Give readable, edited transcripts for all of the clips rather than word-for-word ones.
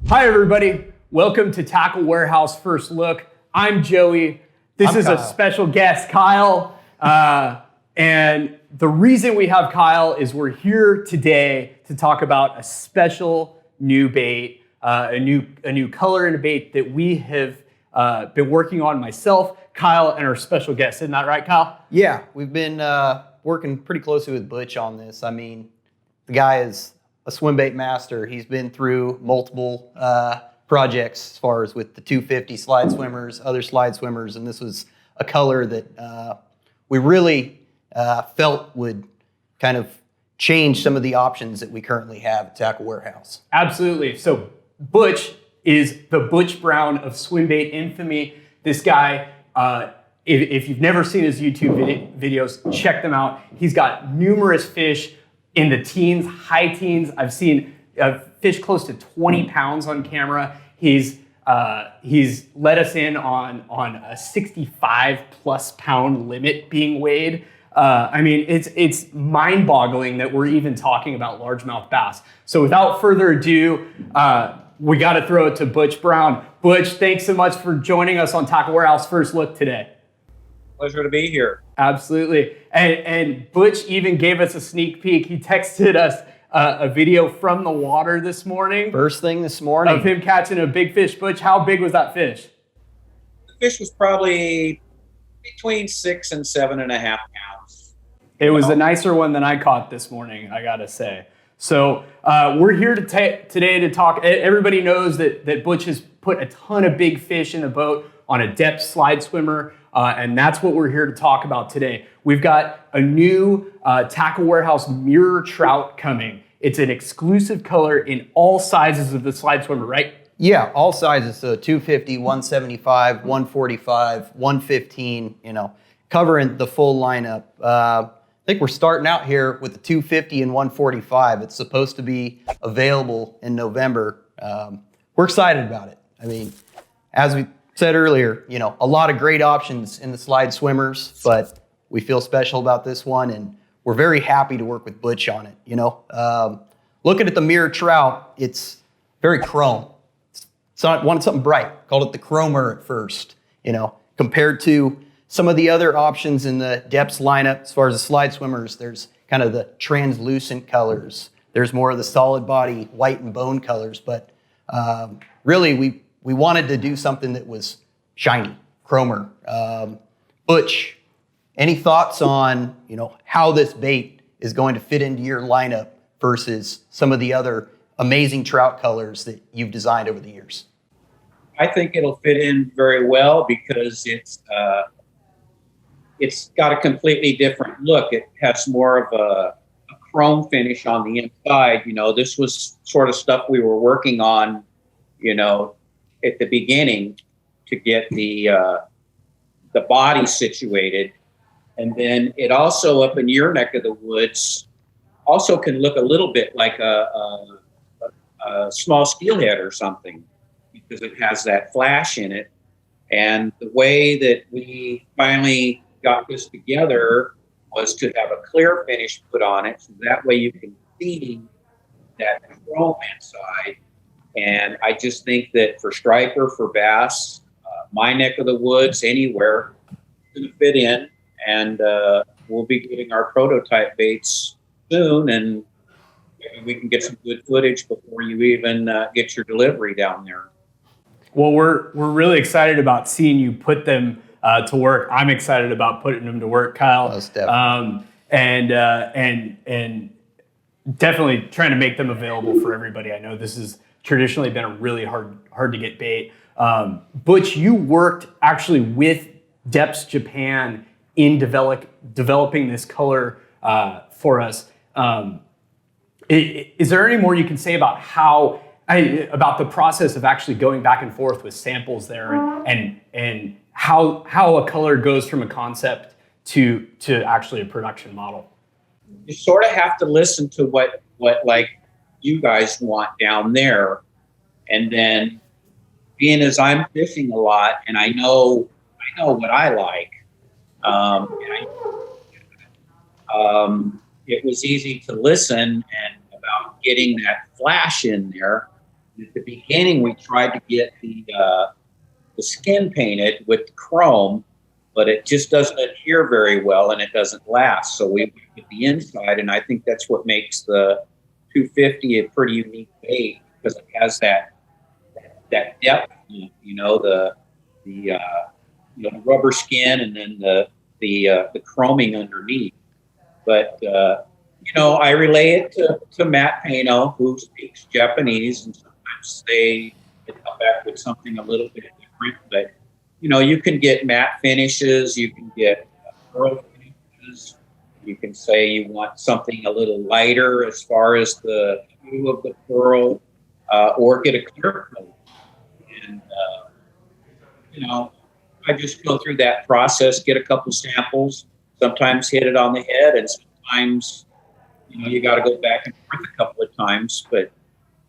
Hi, everybody. Welcome to Tackle Warehouse First Look. I'm Joey. This is Kyle. A special guest, Kyle. And the reason we have Kyle is we're here today to talk about a special new bait, a new color and a bait that we have been working on, myself, Kyle, and our special guest. Isn't that right, Kyle? Yeah, we've been working pretty closely with Butch on this. I mean, the guy is a swim bait master. He's been through multiple projects as far as with the 250 slide swimmers, other slide swimmers, and this was a color that we really felt would kind of change some of the options that we currently have at Tackle Warehouse. Absolutely. So Butch is the Butch Brown of swim bait infamy. This guy, if you've never seen his YouTube videos, check them out. He's got numerous fish in the teens, high teens. I've seen fish close to 20 pounds on camera. He's let us in on a 65 plus pound limit being weighed. I mean, it's mind-boggling that we're even talking about largemouth bass. So without further ado, we got to throw it to Butch Brown. Butch, thanks so much for joining us on Tackle Warehouse First Look today. Pleasure to be here. Absolutely. And Butch even gave us a sneak peek. He texted us a video from the water this morning. First thing this morning. Of him catching a big fish. Butch, how big was that fish? The fish was probably between 6 and 7.5 pounds. It was a nicer one than I caught this morning, I gotta say. So we're here today to talk. Everybody knows that Butch has put a ton of big fish in the boat on a Deps Slide Swimmer. And that's what we're here to talk about today. We've got a new Tackle Warehouse mirror trout coming. It's an exclusive color in all sizes of the slide swimmer, right? Yeah, all sizes. So 250, 175, 145, 115, covering the full lineup. I think we're starting out here with the 250 and 145. It's supposed to be available in November. We're excited about it. I mean, as we said earlier, a lot of great options in the slide swimmers, but we feel special about this one, and we're very happy to work with Butch on it. Looking at the mirror trout, it's very chrome. It's not wanted something bright. Called it the chromer at first. Compared to some of the other options in the Deps lineup, as far as the slide swimmers, there's kind of the translucent colors. There's more of the solid body white and bone colors, but really we wanted to do something that was shiny, chromer. Butch, any thoughts on how this bait is going to fit into your lineup versus some of the other amazing trout colors that you've designed over the years? I think it'll fit in very well because it's got a completely different look. It has more of a chrome finish on the inside. This was sort of stuff we were working on, at the beginning to get the body situated. And then it also, up in your neck of the woods, also can look a little bit like a small steelhead or something because it has that flash in it. And the way that we finally got this together was to have a clear finish put on it, so that way you can see that chrome inside. And I just think that for striper, for bass, my neck of the woods, anywhere, it's going to fit in. And we'll be getting our prototype baits soon, and maybe we can get some good footage before you even get your delivery down there. Well, we're really excited about seeing you put them to work. I'm excited about putting them to work, Kyle. Most definitely. And definitely trying to make them available for everybody. I know this has traditionally been a really hard to get bait. Butch, you worked actually with Deps Japan in developing this color for us. Is there any more you can say about about the process of actually going back and forth with samples there and how a color goes from a concept to actually a production model? You sort of have to listen to what like you guys want down there, and then being as I'm fishing a lot and I know what I like. It was easy to listen and about getting that flash in there. At the beginning, we tried to get the skin painted with chrome, but it just doesn't adhere very well and it doesn't last. So we get the inside, and I think that's what makes the 250 a pretty unique bait, because it has that depth, the rubber skin and then the chroming underneath. But I relay it to Matt Pano, who speaks Japanese, and sometimes they come back with something a little bit different. But you can get matte finishes, you can get pearl finishes. You can say you want something a little lighter as far as the hue of the pearl, or get a clear coat. And I just go through that process, get a couple samples, sometimes hit it on the head, and sometimes, you got to go back and forth a couple of times. But,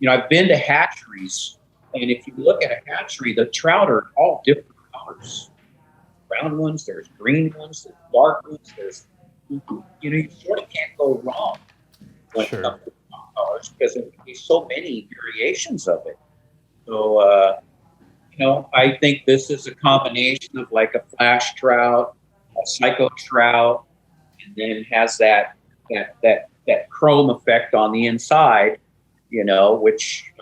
I've been to hatcheries, and if you look at a hatchery, the trout are all different colors. Brown ones, there's green ones, there's dark ones, there's, you sort of can't go wrong when it comes to colors, because there's so many variations of it. So, I think this is a combination of like a flash trout, a psycho trout, and then has that chrome effect on the inside, which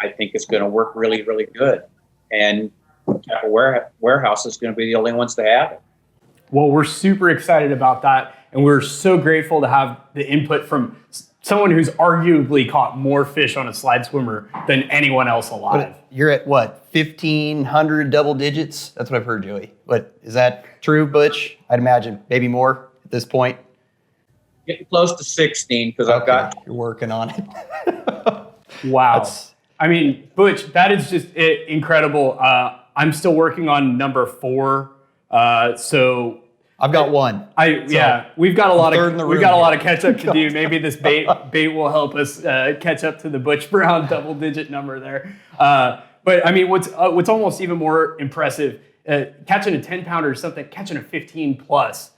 I think is going to work really, really good. And Tackle Warehouse is going to be the only ones to have it. Well, we're super excited about that, and we're so grateful to have the input from someone who's arguably caught more fish on a slide swimmer than anyone else alive. You're at what, 1,500 double digits? That's what I've heard, Joey. But is that true, Butch? I'd imagine maybe more at this point. Getting close to 16, because I've got. You're working on it. Wow. Butch, that is just incredible. I'm still working on number 4. So I've got one. We've got a lot of catch up to do. Maybe this bait will help us catch up to the Butch Brown double digit number there. But what's almost even more impressive, catching a 10-pounder or something, catching a 15 plus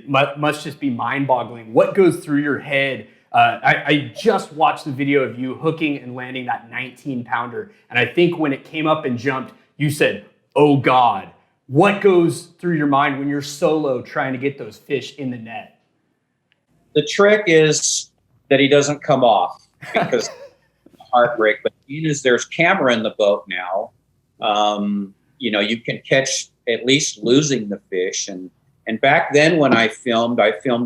must just be mind boggling. What goes through your head? I just watched the video of you hooking and landing that 19-pounder, and I think when it came up and jumped, you said, "Oh God." What goes through your mind when you're solo trying to get those fish in the net? The trick is that he doesn't come off, because heartbreak. But being as there's camera in the boat now, you can catch at least losing the fish. And back then when I filmed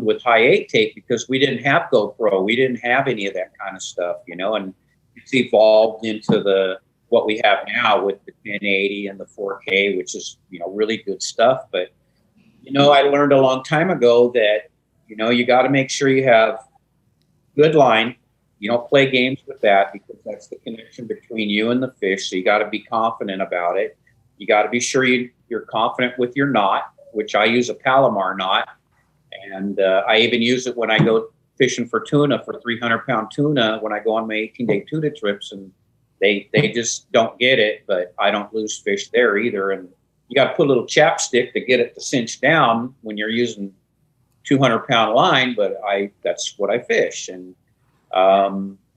with high 8 tape, because we didn't have GoPro. We didn't have any of that kind of stuff, and it's evolved into what we have now with the 1080 and the 4K, which is, really good stuff. But, I learned a long time ago that, you got to make sure you have good line. You don't play games with that, because that's the connection between you and the fish. So you got to be confident about it. You got to be sure you're confident with your knot, which I use a Palomar knot. And I even use it when I go fishing for tuna, for 300-pound tuna, when I go on my 18-day tuna trips, and they just don't get it, but I don't lose fish there either. And you got to put a little chapstick to get it to cinch down when you're using 200-pound line, but that's what I fish. And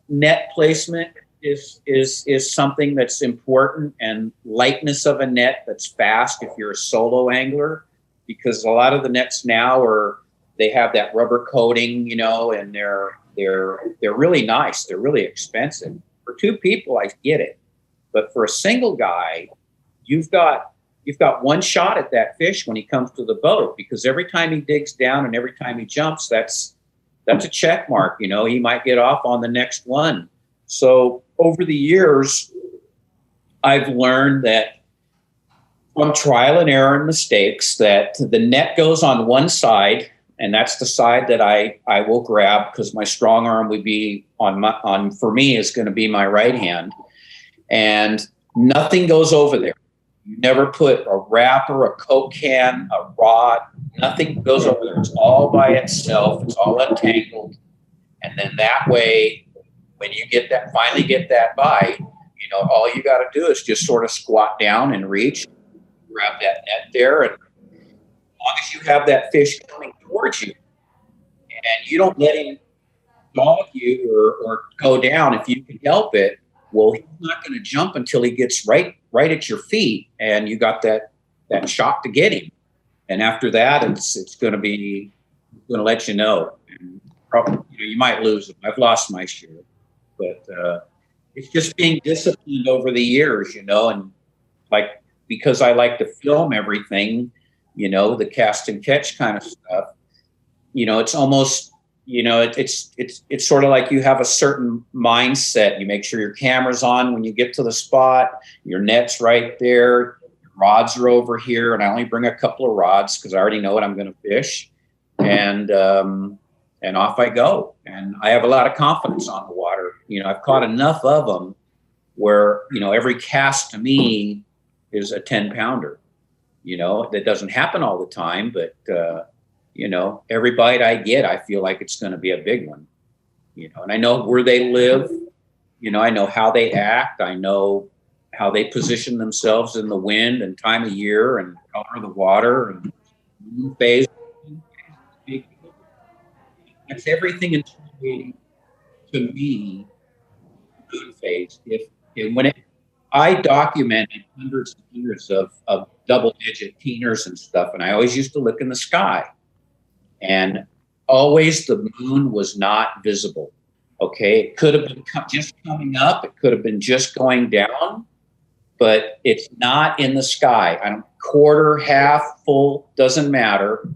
net placement is something that's important, and lightness of a net that's fast if you're a solo angler, because a lot of the nets now they have that rubber coating, and they're really nice. They're really expensive. For 2 people, I get it, but for a single guy, you've got one shot at that fish when he comes to the boat, because every time he digs down and every time he jumps, that's a check mark. He might get off on the next one. So over the years, I've learned that from trial and error and mistakes, that the net goes on one side, and that's the side that I will grab, because my strong arm would be for me is going to be my right hand, and nothing goes over there. You never put a wrapper, a Coke can, a rod, nothing goes over there. It's all by itself. It's all untangled. And then that way, when you finally get that bite, all you got to do is just sort of squat down and reach, grab that net there, and as long as you have that fish coming towards you and you don't let him dog you or go down if you can help it. Well, he's not going to jump until he gets right at your feet, and you got that shot to get him. And after that, it's going to let you know. And probably, you might lose him. I've lost my share, but it's just being disciplined over the years, and like, because I like to film everything, the cast and catch kind of stuff. It's almost, it's sort of like you have a certain mindset. You make sure your camera's on when you get to the spot, your net's right there, your rods are over here, and I only bring a couple of rods because I already know what I'm going to fish, and off I go. And I have a lot of confidence on the water. I've caught enough of them where, every cast to me is a 10-pounder. That doesn't happen all the time, but every bite I get, I feel like it's going to be a big one, and I know where they live, I know how they act. I know how they position themselves in the wind and time of year and color of the water and moon phase. That's everything in to me, moon phase. I documented hundreds and hundreds of double-digit teeners and stuff, and I always used to look in the sky. And always the moon was not visible. Okay, it could have been just coming up. It could have been just going down, but it's not in the sky. I don't quarter, half, full, doesn't matter.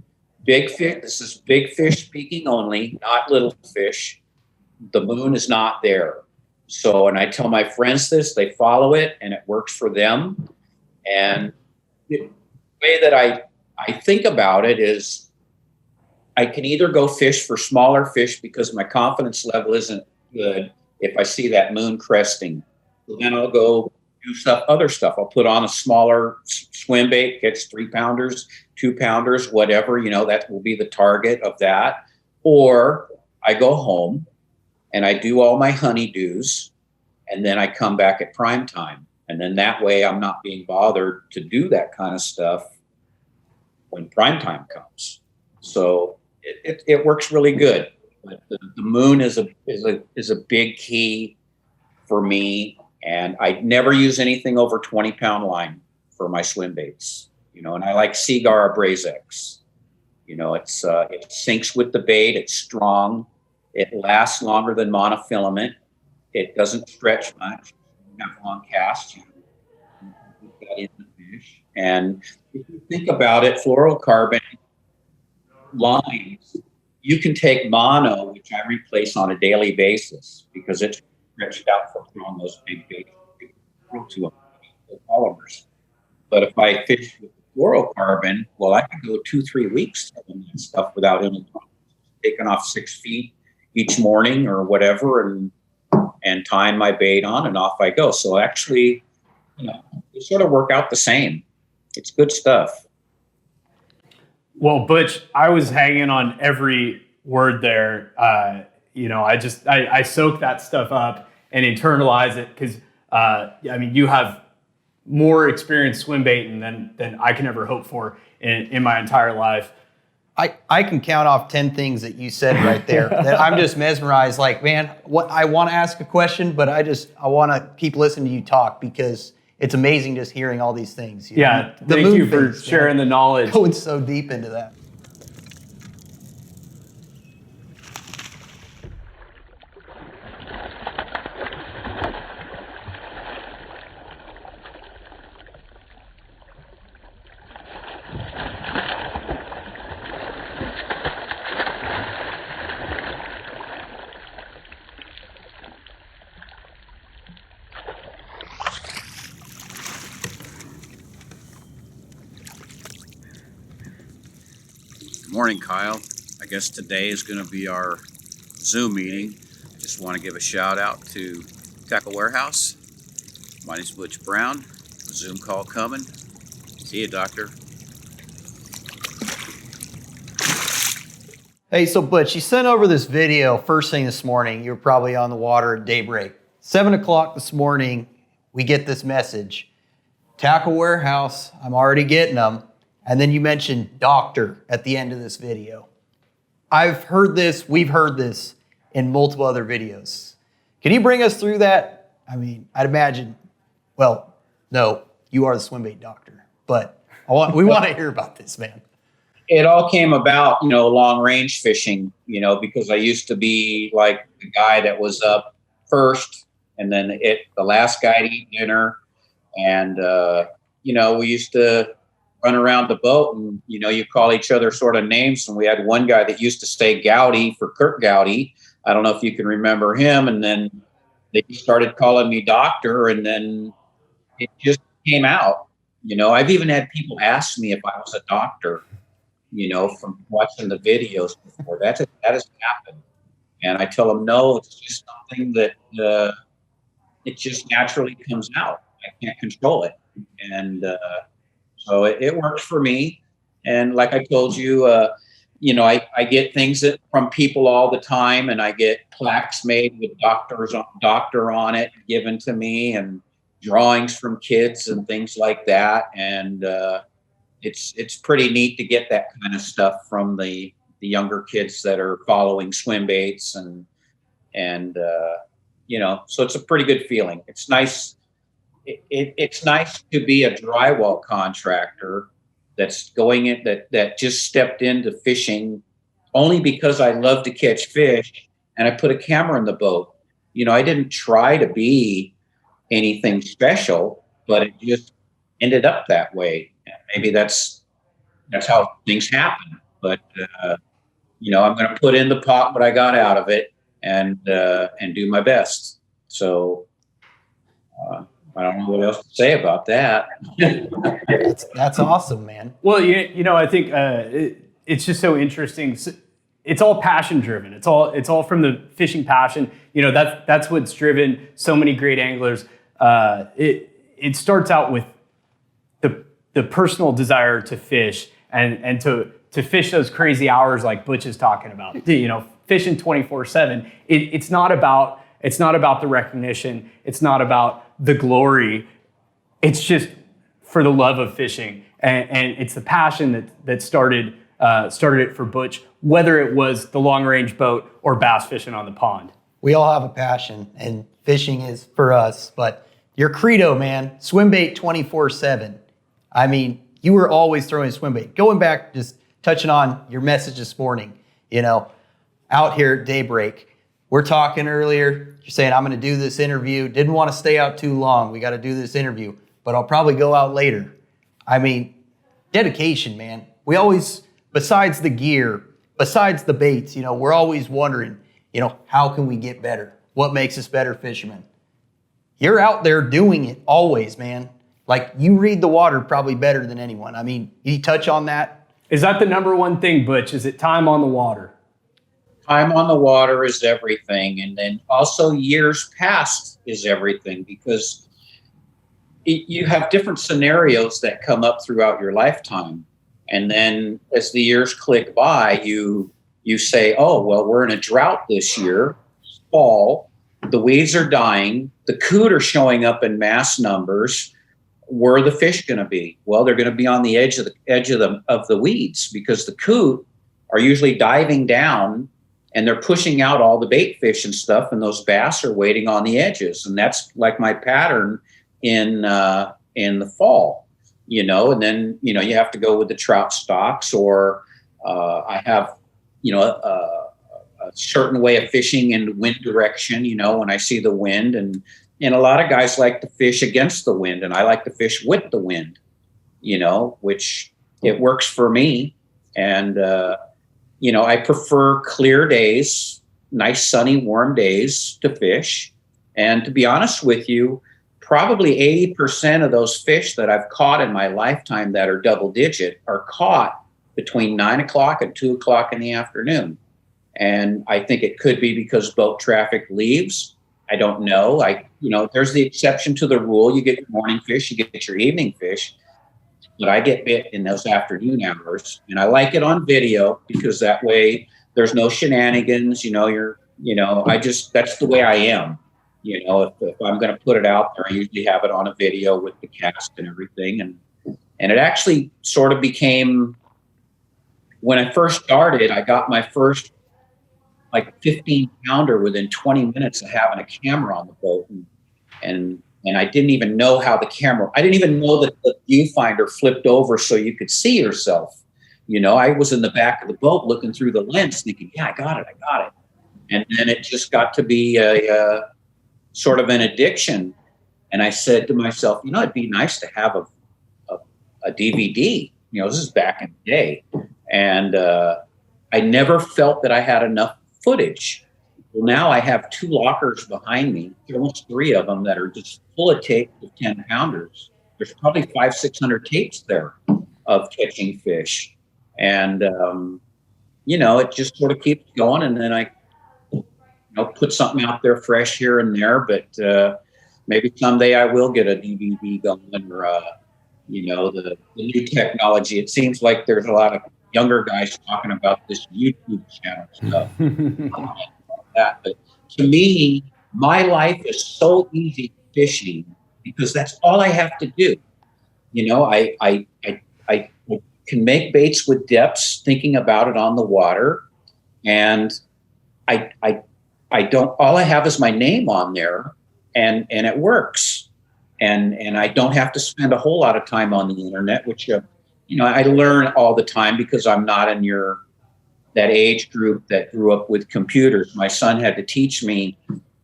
Big fish. This is big fish speaking only, not little fish. The moon is not there. So, and I tell my friends this, they follow it, and it works for them. And the way that I think about it is, I can either go fish for smaller fish because my confidence level isn't good if I see that moon cresting. So then I'll go do other stuff. I'll put on a smaller swim bait, catch 3-pounders, 2-pounders, whatever, that will be the target of that. Or I go home and I do all my honeydews, and then I come back at prime time. And then that way I'm not being bothered to do that kind of stuff when prime time comes. So it works really good. But the moon is a big key for me, and I never use anything over 20-pound line for my swim baits. And I like Seagar Abrazex. It syncs with the bait. It's strong. It lasts longer than monofilament. It doesn't stretch much. You have long casts. You put that in the fish. And if you think about it, fluorocarbon lines, you can take mono, which I replace on a daily basis because it's stretched out for throwing those big baits to polymers. But if I fish with fluorocarbon, well, I can go 2-3 weeks throwing that stuff without any problem. Taking off 6 feet each morning or whatever, and tying my bait on, and off I go. So actually, they sort of work out the same. It's good stuff. Well, Butch, I was hanging on every word there. I soak that stuff up and internalize it because, you have more experience swim baiting than I can ever hope for in my entire life. I can count off 10 things that you said right there that I'm just mesmerized. Like, man, I want to ask a question, but I want to keep listening to you talk because it's amazing just hearing all these things. Yeah, thank you for sharing the knowledge. Going so deep into that. Morning, Kyle. I guess today is going to be our Zoom meeting. Just want to give a shout out to Tackle Warehouse. My name's Butch Brown. Zoom call coming. See you, doctor. Hey, so Butch, you sent over this video first thing this morning. You were probably on the water at daybreak. 7 o'clock this morning, we get this message. Tackle Warehouse, I'm already getting them. And then you mentioned doctor at the end of this video. I've heard this, we've heard this in multiple other videos. Can you bring us through that? I mean, I'd imagine, well, no, you are the swim bait doctor, but we want to hear about this, man. It all came about, long range fishing, because I used to be like the guy that was up first and then the last guy to eat dinner. And, we used to run around the boat and, you call each other sort of names. And we had one guy that used to stay Gowdy for Kurt Gowdy. I don't know if you can remember him. And then they started calling me doctor, and then it just came out. I've even had people ask me if I was a doctor, from watching the videos before. That has happened. And I tell them, no, it's just something that it just naturally comes out. I can't control it. And so it works for me. And like I told you, I get things from people all the time, and I get plaques made with doctor on it given to me, and drawings from kids and things like that. And it's pretty neat to get that kind of stuff from the younger kids that are following swim baits, and so it's a pretty good feeling. It's nice. It's nice to be a drywall contractor that's going in that just stepped into fishing only because I love to catch fish, and I put a camera in the boat. I didn't try to be anything special, but it just ended up that way. Maybe that's how things happen. But I'm going to put in the pot what I got out of it, and do my best. So I don't know what else to say about that. That's awesome, man. Well, I think it's just so interesting. It's all passion driven. It's all from the fishing passion. That's what's driven so many great anglers. It starts out with the personal desire to fish and to fish those crazy hours like Butch is talking about. Fishing 24/7. It's not about the recognition. It's not about the glory. It's just for the love of fishing, and it's the passion that started it for Butch, whether it was the long range boat or bass fishing on the pond. We all have a passion, and fishing is for us. But your credo, man, swim bait 24/7. I mean, you were always throwing swim bait. Going back, just touching on your message this morning, out here at daybreak. We're talking earlier, you're saying, I'm going to do this interview. Didn't want to stay out too long. We got to do this interview, but I'll probably go out later. I mean, dedication, man. We always, besides the gear, besides the baits, we're always wondering, how can we get better? What makes us better fishermen? You're out there doing it always, man. Like, you read the water probably better than anyone. I mean, you touch on that? Is that the number one thing, Butch? Is it time on the water? Time on the water is everything. And then also years past is everything, because you have different scenarios that come up throughout your lifetime. And then as the years click by, you say, oh, well, we're in a drought this year, fall, the weeds are dying, the coot are showing up in mass numbers. Where are the fish going to be? Well, they're going to be on the edge of the weeds, because the coot are usually diving down and they're pushing out all the bait fish and stuff, and those bass are waiting on the edges. And that's like my pattern in the fall, and then, you have to go with the trout stocks, or I have, a certain way of fishing in wind direction, when I see the wind, and a lot of guys like to fish against the wind, and I like to fish with the wind, which it works for me. And, I prefer clear days, nice, sunny, warm days to fish. And to be honest with you, probably 80% of those fish that I've caught in my lifetime that are double digit are caught between 9 o'clock and 2 o'clock in the afternoon. And I think it could be because boat traffic leaves. I don't know. There's the exception to the rule. You get your morning fish, you get your evening fish. But I get bit in those afternoon hours, and I like it on video because that way there's no shenanigans. That's the way I am. If I'm going to put it out there, I usually have it on a video with the cast and everything. And it actually sort of became, when I first started, I got my first like 15 pounder within 20 minutes of having a camera on the boat. And I didn't even know how I didn't even know that the viewfinder flipped over so you could see yourself. I was in the back of the boat looking through the lens thinking, yeah, I got it. And then it just got to be a sort of an addiction. And I said to myself, it'd be nice to have a DVD. This is back in the day. And I never felt that I had enough footage. Well, now I have 2 lockers behind me, almost 3 of them that are just full of tapes of 10 pounders. There's probably 500-600 tapes there of catching fish. And, it just sort of keeps going. And then I, put something out there fresh here and there, but maybe someday I will get a DVD going or, the new technology. It seems like there's a lot of younger guys talking about this YouTube channel stuff. But to me, my life is so easy fishing because that's all I have to do. I can make baits with Deps, thinking about it on the water, and I don't. All I have is my name on there, and it works, and I don't have to spend a whole lot of time on the internet, which I learn all the time because I'm not in that age group that grew up with computers. My son had to teach me,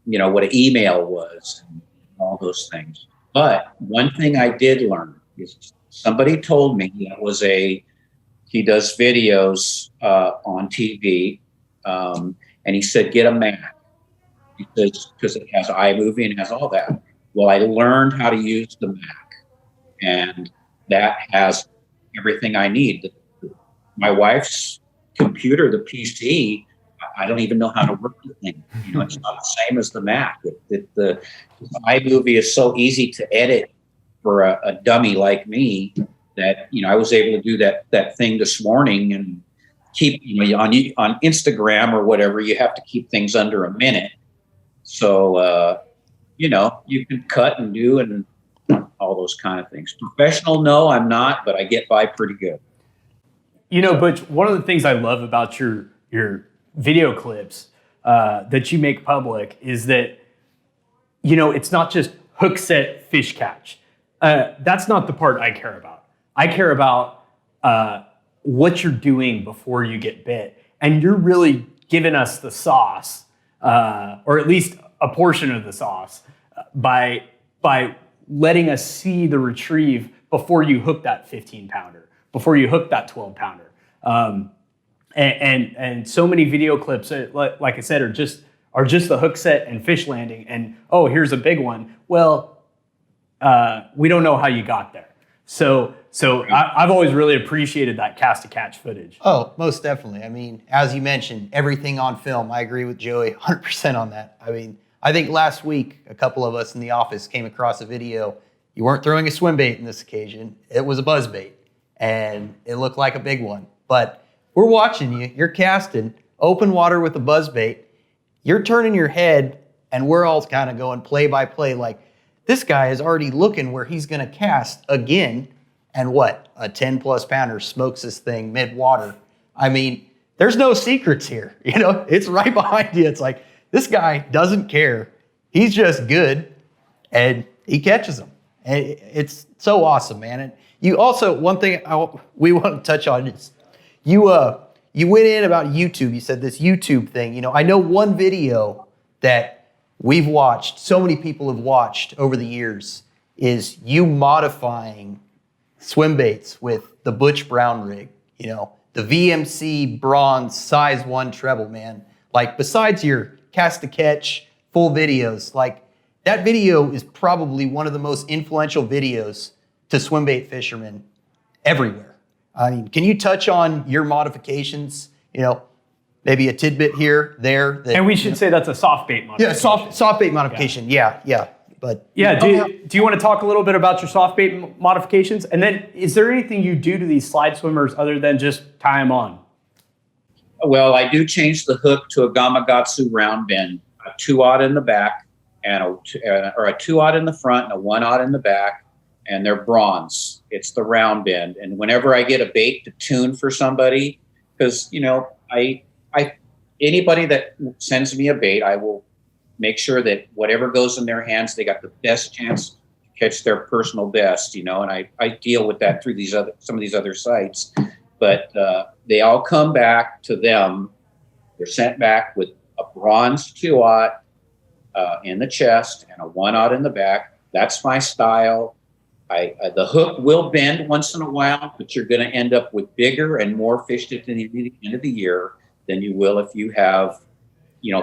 what an email was and all those things. But one thing I did learn is somebody told me he does videos on TV, and he said, get a Mac because it has iMovie and it has all that. Well, I learned how to use the Mac, and that has everything I need. My wife's computer, the PC, I don't even know how to work the thing. It's not the same as the Mac. The iMovie is so easy to edit for a dummy like me that I was able to do that thing this morning and keep on Instagram or whatever. You have to keep things under a minute, so you can cut and do and all those kind of things. Professional, no, I'm not, but I get by pretty good. Butch, one of the things I love about your video clips that you make public is that, it's not just hook set fish catch. That's not the part I care about. I care about what you're doing before you get bit. And you're really giving us the sauce, or at least a portion of the sauce, by letting us see the retrieve before you hook that 15 pounder, before you hook that 12 pounder. And so many video clips, like I said, are just the hook set and fish landing. And, oh, here's a big one. Well, we don't know how you got there. So I've always really appreciated that cast to catch footage. Oh, most definitely. I mean, as you mentioned, everything on film. I agree with Joey 100% on that. I mean, I think last week, a couple of us in the office came across a video. You weren't throwing a swim bait in this occasion. It was a buzz bait, and it looked like a big one. But we're watching you. You're casting open water with a buzz bait. You're turning your head, and we're all kind of going play by play like, this guy is already looking where he's going to cast again. And what? A 10-plus pounder smokes this thing mid-water. I mean, there's no secrets here. It's right behind you. It's like, this guy doesn't care. He's just good, and he catches them. And it's so awesome, man. And you also, one thing we want to touch on is you went in about YouTube. You said this YouTube thing. I know one video that we've watched, so many people have watched over the years, is you modifying swim baits with the Butch Brown rig. The VMC bronze size 1 treble, man. Like, besides your cast to catch full videos, like, that video is probably one of the most influential videos to swim bait fishermen everywhere. I mean, can you touch on your modifications? Maybe a tidbit here, there. And we should say that's a soft bait modification. Yeah, soft bait modification. Yeah. But do you want to talk a little bit about your soft bait modifications? And then, is there anything you do to these slide swimmers other than just tie them on? Well, I do change the hook to a Gamakatsu round bend, a 2-aught in the back, and a 2-aught in the front, and a 1-aught in the back, and they're bronze. It's the round bend. And whenever I get a bait to tune for somebody, because I anybody that sends me a bait, I will make sure that whatever goes in their hands, they got the best chance to catch their personal best, and I deal with that through some of these other sites. But they all come back to them. They're sent back with a bronze 2-aught in the chest and a 1-aught in the back. That's my style. The hook will bend once in a while, but you're going to end up with bigger and more fish at the end of the year than you will if you have,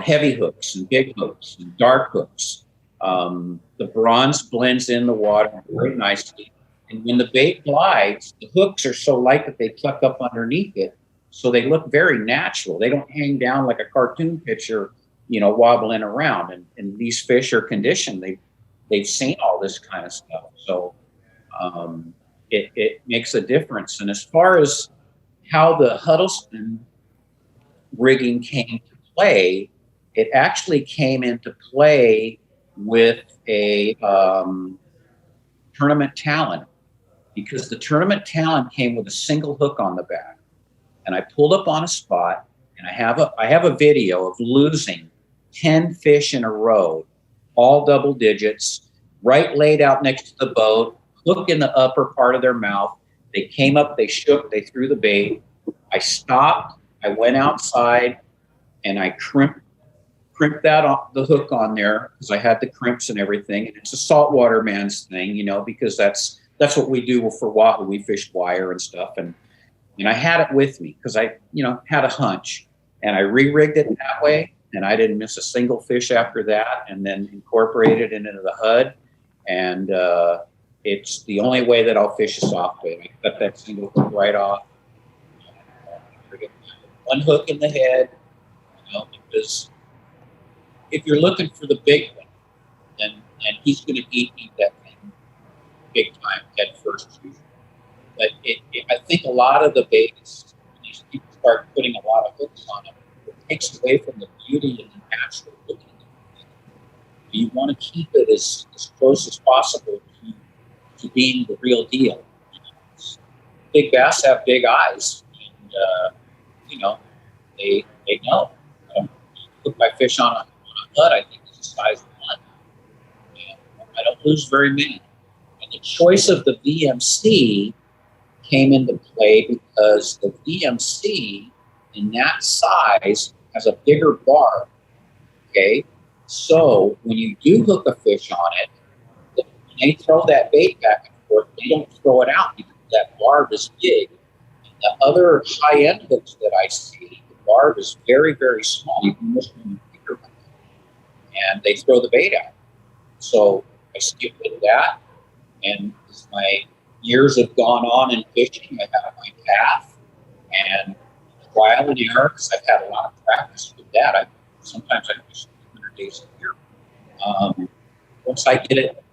heavy hooks and big hooks and dark hooks. The bronze blends in the water very nicely. And when the bait glides, the hooks are so light that they tuck up underneath it. So they look very natural. They don't hang down like a cartoon picture, wobbling around. And these fish are conditioned. They've seen all this kind of stuff. So it makes a difference. And as far as how the Huddleston rigging came to play, it actually came into play with a tournament talent, because the tournament talent came with a single hook on the back. And I pulled up on a spot, and I have a video of losing 10 fish in a row, all double digits, right laid out next to the boat, hook in the upper part of their mouth. They came up, they shook, they threw the bait. I stopped, I went outside, and I crimped the hook on there, because I had the crimps and everything. And it's a saltwater man's thing, because that's what we do for wahoo. We fish wire and stuff. And I had it with me because I, had a hunch, and I re-rigged it that way. And I didn't miss a single fish after that, and then incorporated it into the HUD. And it's the only way that I'll fish a soft bait. I cut that single hook right off. One hook in the head, because if you're looking for the big one, and he's going to eat that thing big time, head first usually. But I think a lot of the baits, when these people start putting a lot of hooks on them, it takes away from the beauty and the natural looking of the bait. You want to keep it as close as possible to being the real deal. Big bass have big eyes, and they know. Put my fish on a HUD, I think it's a size 1. And I don't lose very many. And the choice of the VMC came into play because the VMC in that size has a bigger barb. Okay, so when you do hook a fish on it, when they throw that bait back and forth, they don't throw it out because that barb is big. And the other high-end hooks that I see, the barb is very, very small. You can almost make a bigger one, and they throw the bait out. So I skipped with that, and as my years have gone on in fishing, I have my path and trial and error, because I've had a lot of practice with that. Sometimes I fish 200 days a year. Once I get it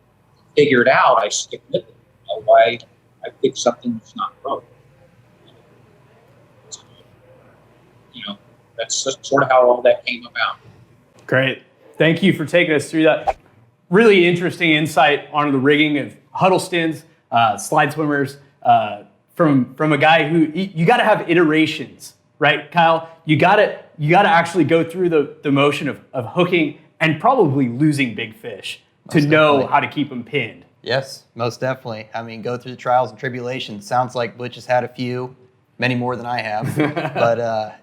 figured out, I stick with it. Why I pick something that's not broke. That's just sort of how all that came about. Great. Thank you for taking us through that. Really interesting insight on the rigging of Huddlestons, slide swimmers, from a guy who, you got to have iterations, right, Kyle? You got to actually go through the motion of hooking and probably losing big fish to know how to keep them pinned. Yes, most definitely. I mean, go through the trials and tribulations. Sounds like Butch has had a few, many more than I have. But,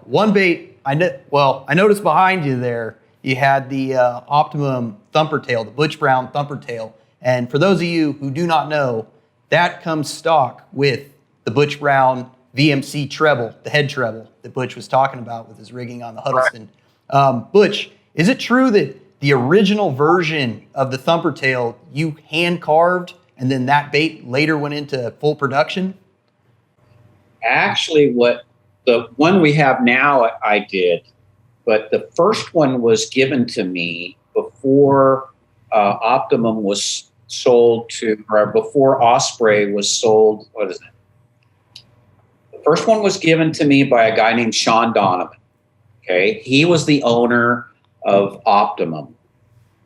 one bait, I noticed behind you there, you had the Optimum Thumper tail, the Butch Brown Thumper tail. And for those of you who do not know, that comes stock with the Butch Brown VMC treble, the head treble that Butch was talking about with his rigging on the Huddleston. Butch, is it true that the original version of the Thumper tail you hand carved, and then that bait later went into full production? Actually, the one we have now, I did, but the first one was given to me before Optimum was sold to, or before Osprey was sold. What is it? The first one was given to me by a guy named Sean Donovan. Okay, he was the owner of Optimum,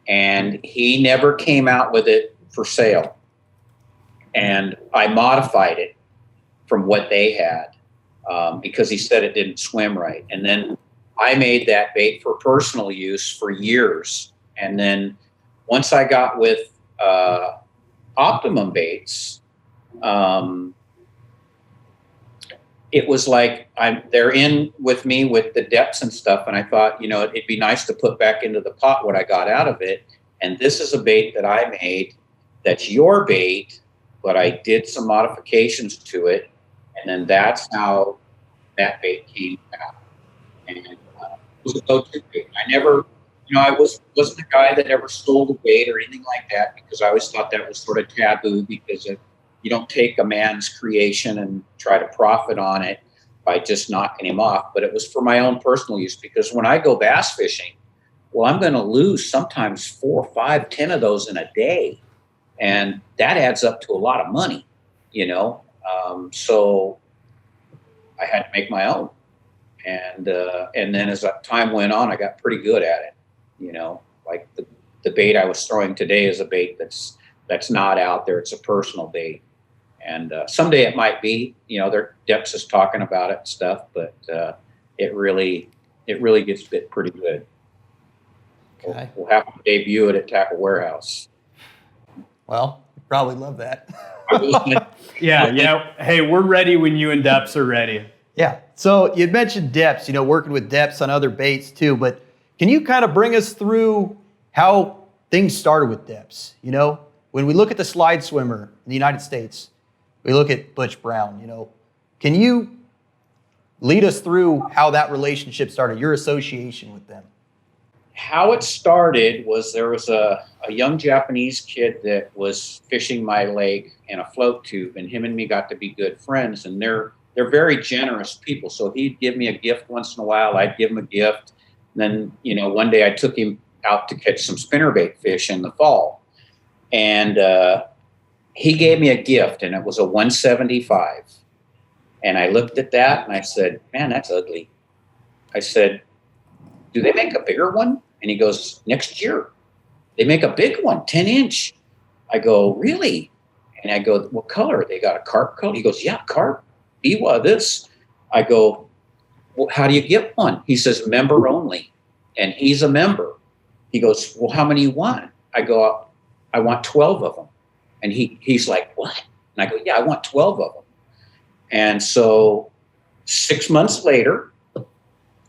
and he never came out with it for sale. And I modified it from what they had because he said it didn't swim right. And then I made that bait for personal use for years. And then once I got with Optimum baits, it was like they're in with me with the depths and stuff. And I thought, it'd be nice to put back into the pot what I got out of it. And this is a bait that I made that's your bait, but I did some modifications to it. And then that's how that bait came out. And it was a go-to bait. I never, I wasn't a guy that ever stole the bait or anything like that, because I always thought that was sort of taboo, because you don't take a man's creation and try to profit on it by just knocking him off. But it was for my own personal use, because when I go bass fishing, well, I'm going to lose sometimes 4, 5, 10 of those in a day. And that adds up to a lot of money, so I had to make my own. And then as time went on, I got pretty good at it. Like the bait I was throwing today is a bait that's not out there. It's a personal bait. And someday it might be, their Deps is talking about it and stuff, but it really gets bit pretty good. Okay. We'll have to debut it at Tackle Warehouse. Well, you probably love that. Yeah. Hey, we're ready when you and Deps are ready. Yeah. So you mentioned Deps, working with Deps on other baits too, but can you kind of bring us through how things started with Deps? When we look at the slide swimmer in the United States, we look at Butch Brown, can you lead us through how that relationship started, your association with them? How it started was there was a young Japanese kid that was fishing my lake in a float tube, and him and me got to be good friends, and they're very generous people. So he'd give me a gift once in a while. I'd give him a gift. And then, one day I took him out to catch some spinnerbait fish in the fall. And he gave me a gift, and it was a 175. And I looked at that and I said, man, that's ugly. I said, do they make a bigger one? And he goes, next year. They make a big one, 10-inch. I go, really? And I go, what color? They got a carp color? He goes, yeah, carp. Biwa, this. I go, well, how do you get one? He says, member only. And he's a member. He goes, well, how many you want? I go, I want 12 of them. And he's like, what? And I go, yeah, I want 12 of them. And so 6 months later,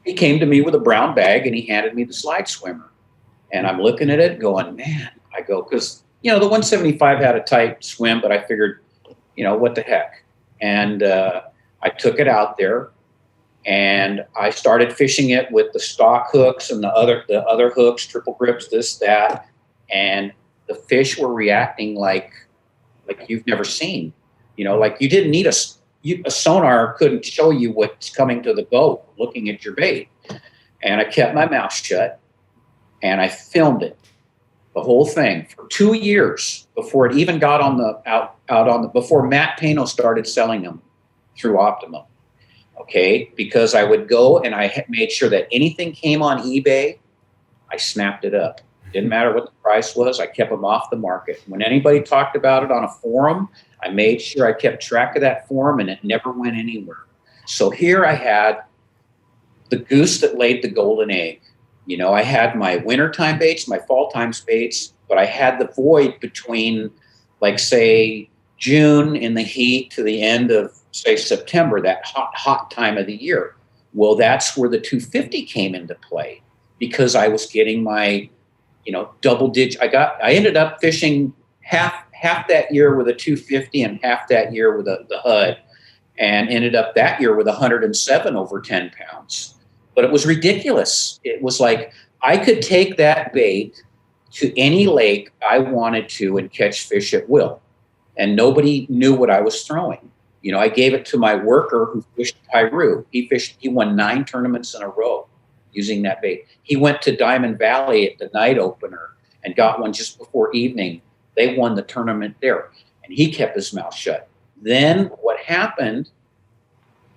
he came to me with a brown bag and he handed me the slide swimmer. And I'm looking at it going, man, I go, because, the 175 had a tight swim, but I figured, what the heck? And I took it out there and I started fishing it with the stock hooks and the other hooks, triple grips, this, that. And the fish were reacting like you've never seen, like you didn't need a sonar couldn't show you what's coming to the boat looking at your bait. And I kept my mouth shut and I filmed it, the whole thing, for 2 years before it even got on before Matt Pano started selling them through Optimum. Okay, because I would go and I made sure that anything came on eBay, I snapped it up. Didn't matter what the price was, I kept them off the market. When anybody talked about it on a forum, I made sure I kept track of that forum and it never went anywhere. So here I had the goose that laid the golden egg. I had my wintertime baits, my fall time baits, but I had the void between, like, say, June in the heat to the end of, say, September, that hot time of the year. Well, that's where the 250 came into play, because I was getting my, double digit. I ended up fishing half that year with a 250 and half that year with the HUD, and ended up that year with 107 over 10 pounds. But it was ridiculous. It was like I could take that bait to any lake I wanted to and catch fish at will. And nobody knew what I was throwing. I gave it to my worker who fished Pyru. He won 9 tournaments in a row using that bait. He went to Diamond Valley at the night opener and got one just before evening. They won the tournament there. And he kept his mouth shut. Then what happened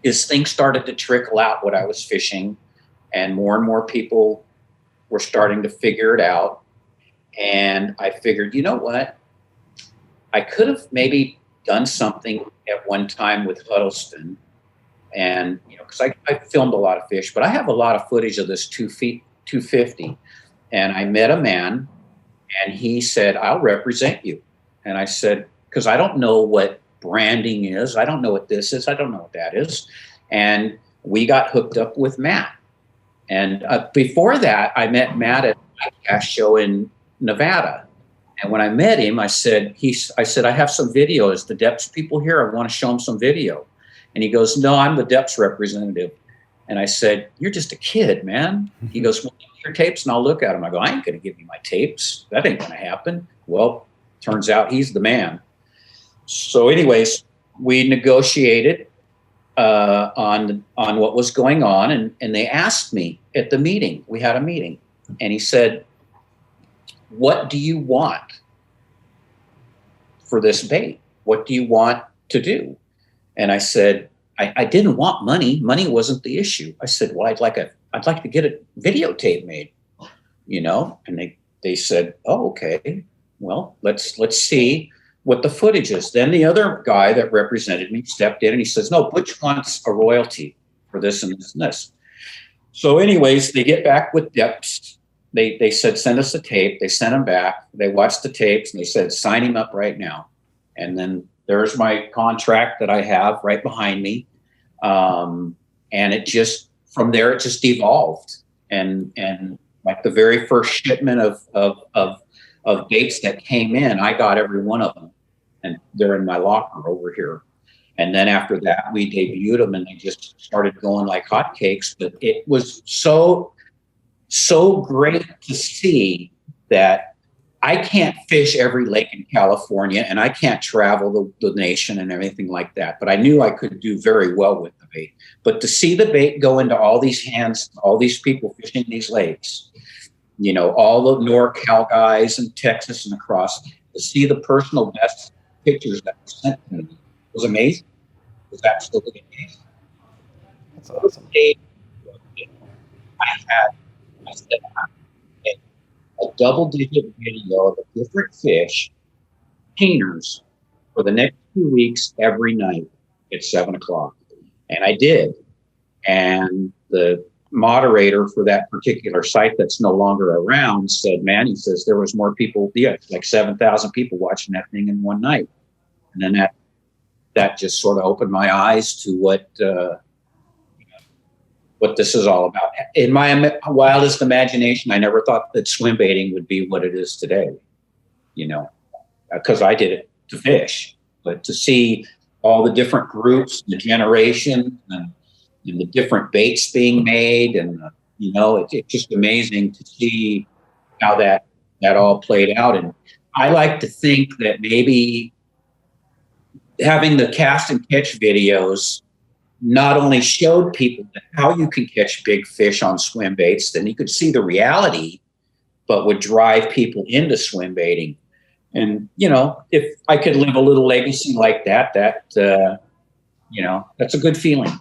is things started to trickle out what I was fishing, and more people were starting to figure it out. And I figured, you know what? I could have maybe done something at one time with Huddleston And, you know, because I filmed a lot of fish, but I have a lot of footage of this 250. And I met a man and he said, I'll represent you. And I said, because I don't know what branding is. I don't know what this is. I don't know what that is. And we got hooked up with Matt. And before that, I met Matt at the ICAST Show in Nevada. And when I met him, I said, I have some video. Is the Deps people here? I want to show them some video. And he goes, no, I'm the Deps representative. And I said, you're just a kid, man. He goes, well, give me your tapes and I'll look at them. I go, I ain't going to give you my tapes. That ain't going to happen. Well, turns out he's the man. So anyways, we negotiated on what was going on. And they asked me at the meeting, we had a meeting, and he said, what do you want for this bait? What do you want to do? And I said, I didn't want money. Money wasn't the issue. I said, well, I'd like to get a videotape made, you know? And they said, oh, okay. Well, let's see what the footage is. Then the other guy that represented me stepped in and he says, no, Butch wants a royalty for this and this and this. So anyways, they get back with Deps. They said, send us a tape. They sent him back. They watched the tapes and they said, sign him up right now. And then there's my contract that I have right behind me. And it just, from there, it just evolved. And like the very first shipment of baits that came in, I got every one of them. And they're in my locker over here. And then after that, we debuted them and they just started going like hotcakes. But it was so great to see that I can't fish every lake in California and I can't travel the nation and everything like that. But I knew I could do very well with the bait. But to see the bait go into all these hands, all these people fishing these lakes, you know, all the NorCal guys in Texas and across, to see the personal best pictures that were sent to me was amazing. It was absolutely amazing. That's awesome. I said, a double-digit video of the different fish, painters, for the next 2 weeks every night at 7 o'clock. And I did. And the moderator for that particular site that's no longer around said, man, he says, there was more people, like 7,000 people watching that thing in one night. And then that just sort of opened my eyes to what this is all about. In my wildest imagination, I never thought that swim baiting would be what it is today, you know, because I did it to fish. But to see all the different groups, the generation, and the different baits being made, and, you know, it's just amazing to see how that all played out. And I like to think that maybe having the cast and catch videos not only showed people how you can catch big fish on swim baits, then you could see the reality, but would drive people into swim baiting. And, you know, if I could live a little legacy like that, you know, that's a good feeling.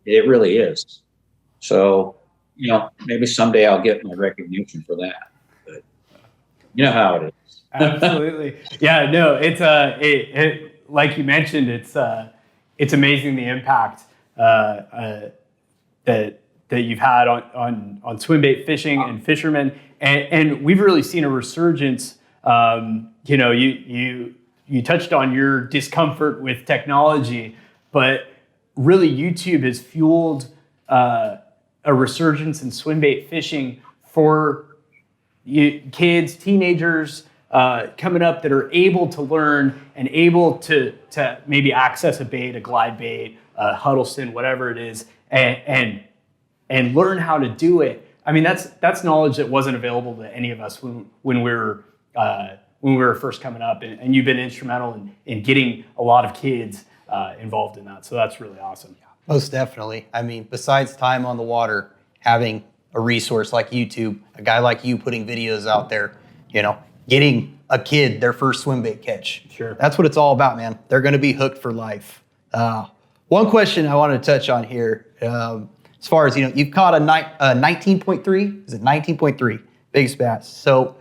It really is. So, you know, maybe someday I'll get my recognition for that. But you know how it is. Absolutely. Yeah, no, it's like you mentioned, it's amazing the impact that you've had on swim bait fishing and fishermen, and we've really seen a resurgence. You know, you touched on your discomfort with technology, but really YouTube has fueled a resurgence in swim bait fishing for kids, teenagers coming up that are able to learn and able to maybe access a bait, a glide bait, a Huddleston, whatever it is, and learn how to do it. I mean, that's knowledge that wasn't available to any of us when we were first coming up, and you've been instrumental in getting a lot of kids involved in that. So that's really awesome. Most definitely. I mean, besides time on the water, having a resource like YouTube, a guy like you putting videos out there, you know, getting a kid their first swim bait catch. Sure. That's what it's all about, man. They're going to be hooked for life. One question I wanted to touch on here, as far as, you know, you've caught a 19.3, is it 19.3 biggest bass? So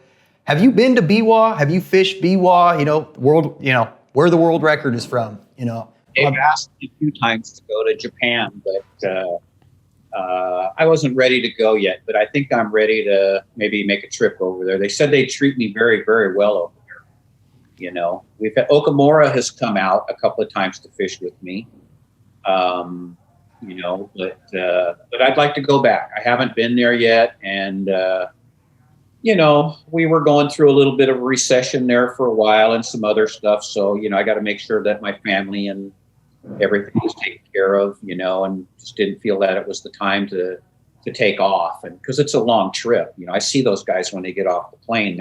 have you been to BWA? Have you fished BWA? You know, where the world record is from, you know? They've asked me a few times to go to Japan, but I wasn't ready to go yet. But I think I'm ready to maybe make a trip over there. They said they treat me very, very well over there. You know, we've had Okamura has come out a couple of times to fish with me. You know, but I'd like to go back. I haven't been there yet, and you know, we were going through a little bit of a recession there for a while and some other stuff. So, you know, I got to make sure that my family and everything was taken care of, you know, and just didn't feel that it was the time to take off. And because it's a long trip, you know, I see those guys when they get off the plane,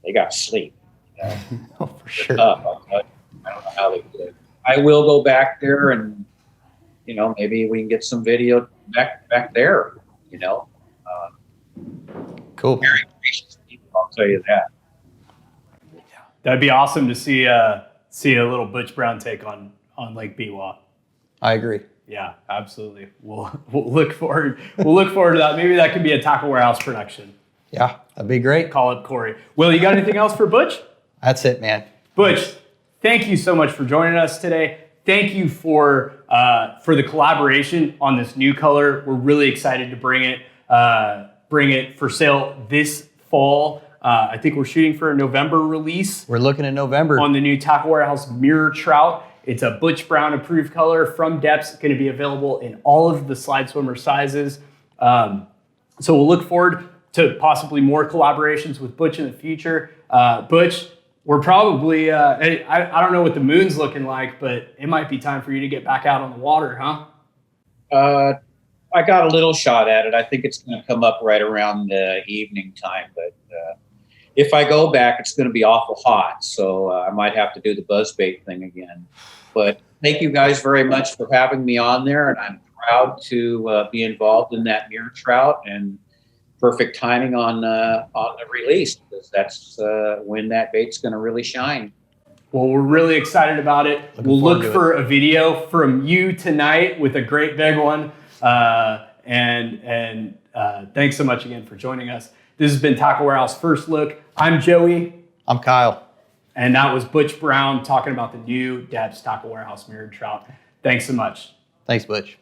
they got to sleep. You know? Oh, for sure. I don't know how they do it. I will go back there and, you know, maybe we can get some video back there, you know. Cool. Very gracious people, I'll tell you that. That'd be awesome to see a little Butch Brown take on Lake Biwa. I agree. Yeah, absolutely. We'll look forward. We'll look forward to that. Maybe that could be a Tackle Warehouse production. Yeah, that'd be great. Call up Corey. Will, you got anything else for Butch? That's it, man. Butch, thank you so much for joining us today. Thank you for the collaboration on this new color. We're really excited to bring it for sale this fall. I think we're shooting for a November release. We're looking at November. On the new Tackle Warehouse Mirror Trout. It's a Butch Brown approved color from Deps. It's going to be available in all of the Slide Swimmer sizes. So we'll look forward to possibly more collaborations with Butch in the future. Butch, we're probably, I don't know what the moon's looking like, but it might be time for you to get back out on the water, huh? I got a little shot at it. I think it's going to come up right around the evening time, but if I go back, it's going to be awful hot, so I might have to do the buzzbait thing again. But thank you guys very much for having me on there, and I'm proud to be involved in that mirror trout, and perfect timing on the release, because that's when that bait's going to really shine. Well, we're really excited about it. We'll look for a video from you tonight with a great big one. And thanks so much again for joining us. This has been Tackle Warehouse First Look. I'm Joey. I'm Kyle. And that was Butch Brown talking about the new Deps Tackle Warehouse Mirrored Trout. Thanks so much. Thanks, Butch.